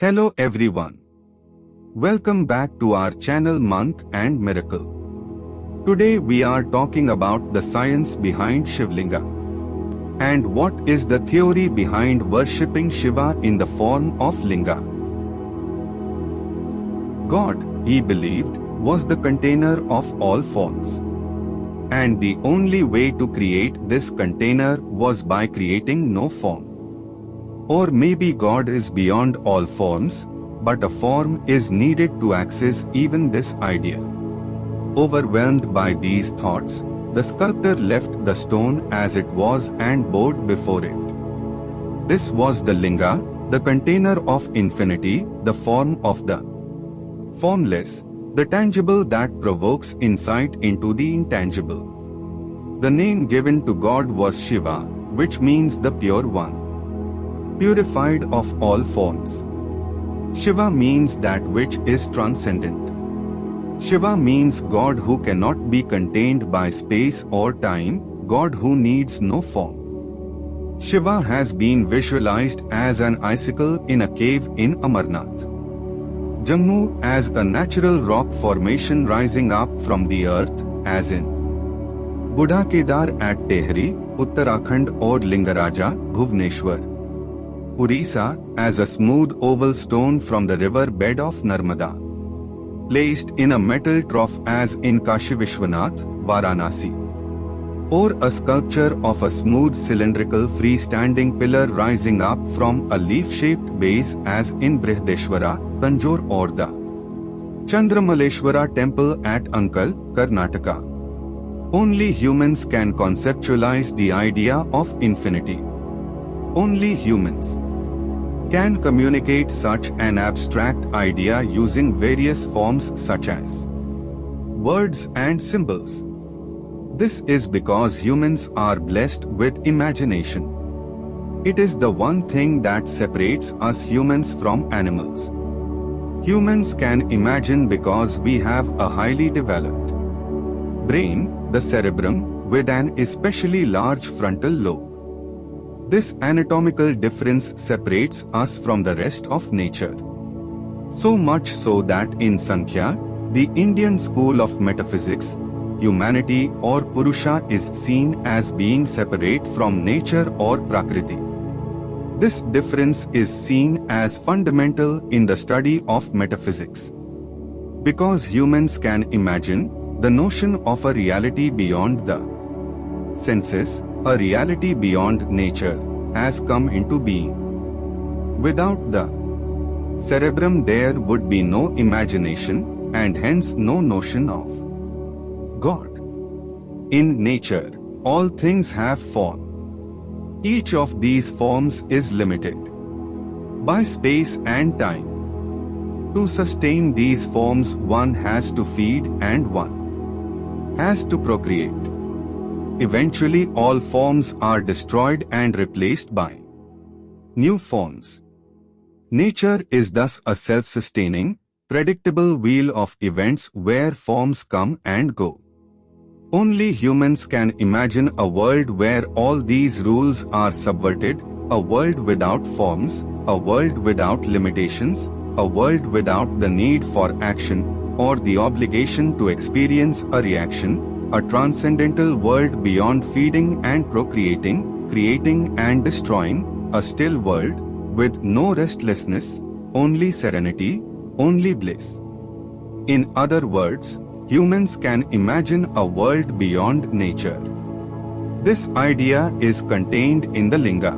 Hello everyone. Welcome back to our channel Monk and Miracle. Today we are talking about the science behind Shivlinga. And what is the theory behind worshipping Shiva in the form of Linga? God, he believed, was the container of all forms. And the only way to create this container was by creating no form. Or maybe God is beyond all forms, but a form is needed to access even this idea. Overwhelmed by these thoughts, the sculptor left the stone as it was and bowed before it. This was the Linga, the container of infinity, the form of the formless, the tangible that provokes insight into the intangible. The name given to God was Shiva, which means the pure one, purified of all forms. Shiva means that which is transcendent. Shiva means God who cannot be contained by space or time, God who needs no form. Shiva has been visualized as an icicle in a cave in Amarnath, Jammu as a natural rock formation rising up from the earth, as in Budha Kedar at Tehri, Uttarakhand or Lingaraja, Bhubaneswar, Orissa as a smooth oval stone from the river bed of Narmada, placed in a metal trough as in Kashi Vishwanath, Varanasi, or a sculpture of a smooth cylindrical freestanding pillar rising up from a leaf-shaped base as in Brihadeshwara, Tanjore or the Chandramaleshwara temple at Ankal, Karnataka. Only humans can conceptualize the idea of infinity. Only humans can communicate such an abstract idea using various forms such as words and symbols. This is because humans are blessed with imagination. It is the one thing that separates us humans from animals. Humans can imagine because we have a highly developed brain, the cerebrum, with an especially large frontal lobe. This anatomical difference separates us from the rest of nature. So much so that in Sankhya, the Indian school of metaphysics, humanity or Purusha is seen as being separate from nature or Prakriti. This difference is seen as fundamental in the study of metaphysics. Because humans can imagine, the notion of a reality beyond the senses, a reality beyond nature, has come into being. Without the cerebrum there would be no imagination and hence no notion of God. In nature, all things have form. Each of these forms is limited by space and time. To sustain these forms, one has to feed and one has to procreate. Eventually all forms are destroyed and replaced by new forms. Nature is thus a self-sustaining, predictable wheel of events where forms come and go. Only humans can imagine a world where all these rules are subverted, a world without forms, a world without limitations, a world without the need for action or the obligation to experience a reaction, a transcendental world beyond feeding and procreating, creating and destroying, a still world with no restlessness, only serenity, only bliss. In other words, humans can imagine a world beyond nature. This idea is contained in the Linga.